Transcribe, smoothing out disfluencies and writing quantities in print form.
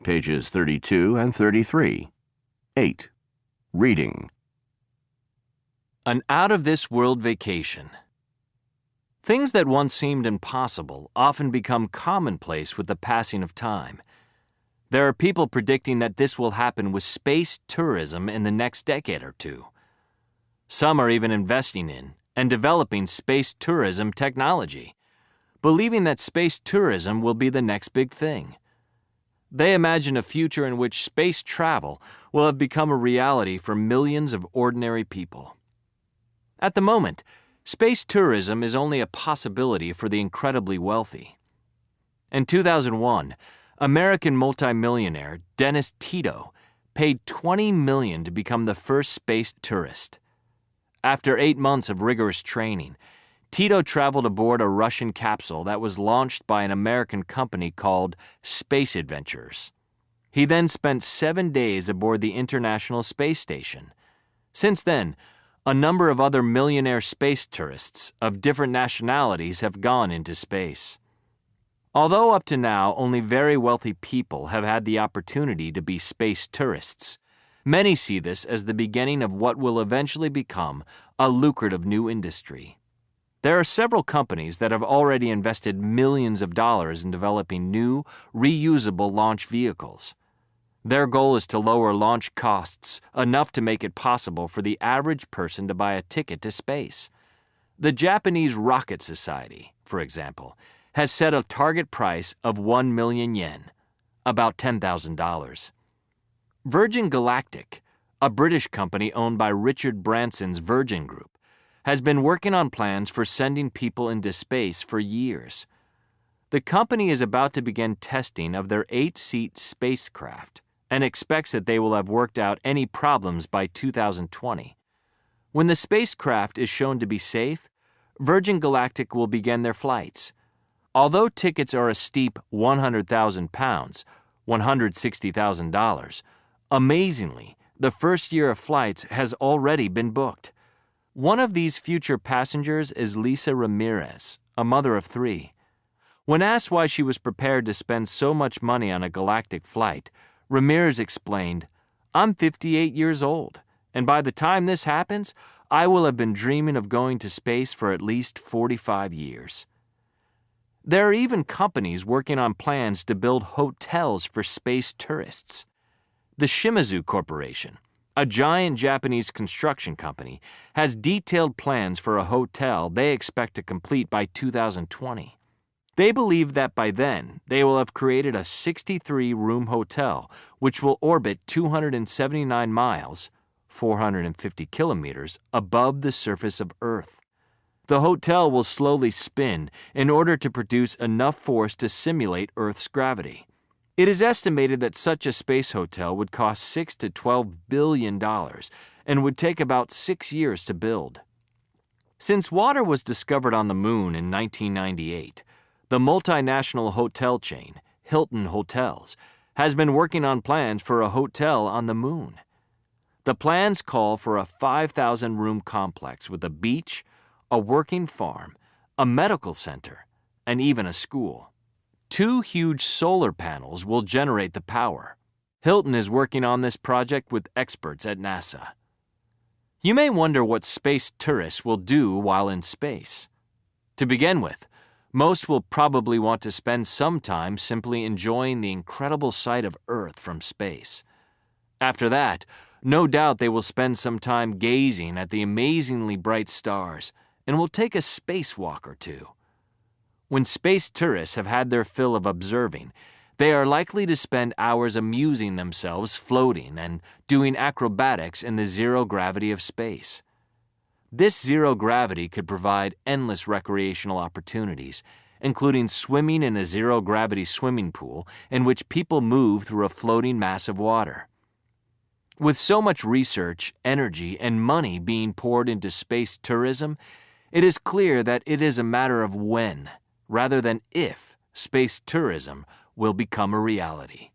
pages 32 and 33. 8. Reading. An out-of-this-world vacation. Things that once seemed impossible often become commonplace with the passing of time. There are people predicting that this will happen with space tourism in the next decade or two. Some are even investing in and developing space tourism technology, believing that space tourism will be the next big thing. They imagine a future in which space travel will have become a reality for millions of ordinary people. At the moment, space tourism is only a possibility for the incredibly wealthy. In 2001, American multimillionaire Dennis Tito paid $20 million to become the first space tourist. After 8 months of rigorous training, Tito traveled aboard a Russian capsule that was launched by an American company called Space Adventures. He then spent 7 days aboard the International Space Station. Since then, a number of other millionaire space tourists of different nationalities have gone into space. Although up to now only very wealthy people have had the opportunity to be space tourists, many see this as the beginning of what will eventually become a lucrative new industry. There are several companies that have already invested millions of dollars in developing new, reusable launch vehicles. Their goal is to lower launch costs enough to make it possible for the average person to buy a ticket to space. The Japanese Rocket Society, for example, has set a target price of 1 million yen, about $10,000. Virgin Galactic, a British company owned by Richard Branson's Virgin Group, has been working on plans for sending people into space for years. The company is about to begin testing of their 8-seat spacecraft and expects that they will have worked out any problems by 2020. When the spacecraft is shown to be safe, Virgin Galactic will begin their flights. Although tickets are a steep £100,000, $160,000, amazingly, the first year of flights has already been booked. One of these future passengers is Lisa Ramirez, a mother of 3. When asked why she was prepared to spend so much money on a galactic flight, Ramirez explained, "I'm 58 years old, and by the time this happens, I will have been dreaming of going to space for at least 45 years. There are even companies working on plans to build hotels for space tourists. The Shimizu Corporation, a giant Japanese construction company, has detailed plans for a hotel they expect to complete by 2020. They believe that by then, they will have created a 63-room hotel which will orbit 279 miles, 450 kilometers, above the surface of Earth. The hotel will slowly spin in order to produce enough force to simulate Earth's gravity. It is estimated that such a space hotel would cost $6 to $12 billion and would take about 6 years to build. Since water was discovered on the moon in 1998, the multinational hotel chain, Hilton Hotels, has been working on plans for a hotel on the moon. The plans call for a 5,000-room complex with a beach, a working farm, a medical center, and even a school. 2 huge solar panels will generate the power. Hilton is working on this project with experts at NASA. You may wonder what space tourists will do while in space. To begin with, most will probably want to spend some time simply enjoying the incredible sight of Earth from space. After that, no doubt they will spend some time gazing at the amazingly bright stars and will take a spacewalk or two. When space tourists have had their fill of observing, they are likely to spend hours amusing themselves floating and doing acrobatics in the zero gravity of space. This zero gravity could provide endless recreational opportunities, including swimming in a zero gravity swimming pool in which people move through a floating mass of water. With so much research, energy, and money being poured into space tourism, it is clear that it is a matter of when, rather than if, space tourism will become a reality.